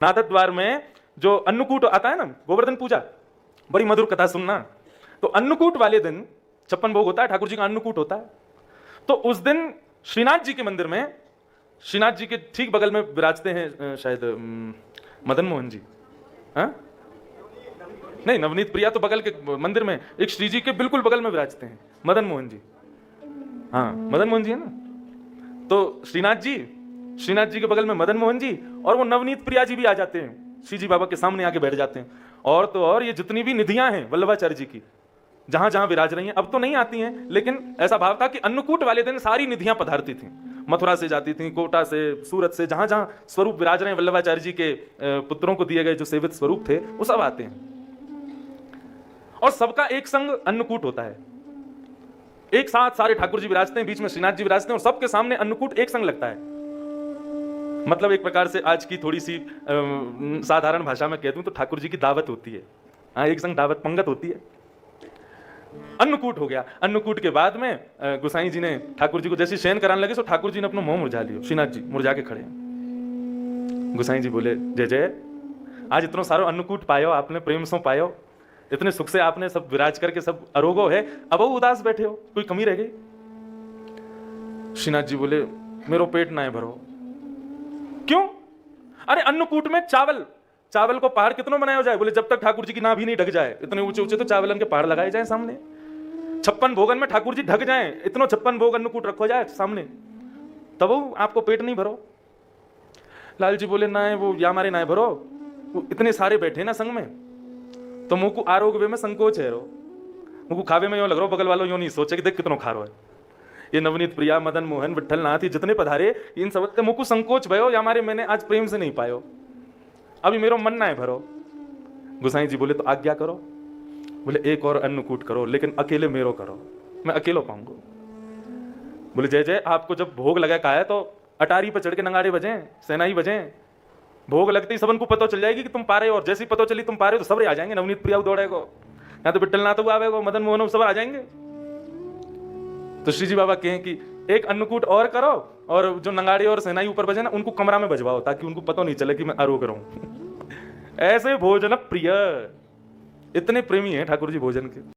नाथक द्वार में जो अन्नकूट आता है ना, गोवर्धन पूजा, बड़ी मधुर कथा सुनना। तो अन्नकूट वाले दिन 56 भोग होता है, ठाकुर जी का अन्नकूट होता है। तो उस दिन श्रीनाथ जी के मंदिर में, श्रीनाथ जी के ठीक बगल में विराजते हैं शायद मदन मोहन जी, हाँ नहीं, नवनीत प्रिया तो बगल के मंदिर में, एक श्री जी के बिल्कुल बगल में विराजते हैं मदन मोहन जी। हाँ मदन मोहन जी है ना। तो श्रीनाथ जी के बगल में मदन मोहन जी, और वो नवनीत प्रिया जी भी आ जाते हैं, श्री जी बाबा के सामने आके बैठ जाते हैं। और तो और ये जितनी भी निधियां हैं वल्लभाचार्य जी की, जहां जहां विराज रही हैं, अब तो नहीं आती हैं, लेकिन ऐसा भाव था कि अन्नकूट वाले दिन सारी निधियां पधारती थी, मथुरा से जाती थी, कोटा से, सूरत से, जहां जहां स्वरूप विराज रहे हैं वल्लभाचार्य जी के पुत्रों को दिए गए जो सेवित स्वरूप थे, वो सब आते हैं। और सबका एक संग अन्नकूट होता है, एक साथ सारे ठाकुर जी विराजते हैं, बीच में श्रीनाथ जी विराजते हैं, और सबके सामने अन्नकूट एक संग लगता है। मतलब एक प्रकार से आज की थोड़ी सी साधारण भाषा में कह दूं तो ठाकुर जी की दावत होती है। हाँ, एक संग दावत पंगत होती है। अन्नकूट हो गया। अन्नकूट के बाद में गोसाई जी ने ठाकुर जी को जैसे शयन कराने लगे, तो ठाकुर जी ने अपना मुंह मुरझा लिया। श्रीनाथ जी मुरझा के खड़े। गोसाई जी बोले, जय जय, आज इतना सारो अन्नकूट पायो आपने, प्रेम सो पायो, इतने सुख से आपने सब विराज करके सब अरोगो है, अब उदास बैठे हो, कोई कमी रह गई? श्रीनाथ जी बोले, मेरो पेट ना है भरो। क्यों? अरे अन्नकूट में चावल को पहाड़ कितनों बनाया जाए? बोले जब तक ठाकुर जी की नाभि नहीं ढक जाए, इतने ऊंचे ऊंचे तो चावलन के पहाड़ लगाए जाए सामने। 56 भोगन में ठाकुर जी ढक जाए, इतनों 56 भोग अन्नकूट रखो जाए सामने, तब आपको पेट नहीं भरो? लाल जी बोले, ना है वो या हमारे ना है भरो, वो इतने सारे बैठे ना संग में, तो मुंह को आरोग्य में संकोच है रो, मुंह को खावे में यो लग रहा, बगल वालों यो नहीं सोचे कि देख कितनों खा रहा है। ये नवनीत प्रिया, मदन मोहन, विठल नाथ, ये जितने पधारे, इन सब के मुंह को संकोच भयो, या हमारे मैंने आज प्रेम से नहीं पायो, अभी मेरो मन ना है भरो। गोसाई जी बोले, तो आज्ञा करो। बोले, एक और अन्नकूट करो, लेकिन अकेले मेरो करो, मैं अकेलो पाऊंगा। बोले, जय जय, आपको जब भोग लगा का है तो अटारी पर चढ़ के नगाड़े बजें, सेनाई बजें, भोग लगते ही सबन को पता चल जाएगी कि तुम पा रहे हो, और जैसे ही पता चली तुम पा रहे हो तो सब आ जाएंगे, नवनीत प्रिया दौड़ेगो, या तो विठल नाथ आवेगो, मदन मोहन, सब आ जाएंगे। तो श्री जी बाबा कहें कि एक अन्नकूट और करो, और जो नंगाड़े और सेनाई ऊपर बजे ना, उनको कमरा में बजवाओ, ताकि उनको पता नहीं चले कि मैं आरोग्य रहूं। ऐसे भोजन प्रिय, इतने प्रेमी हैं ठाकुर जी भोजन के।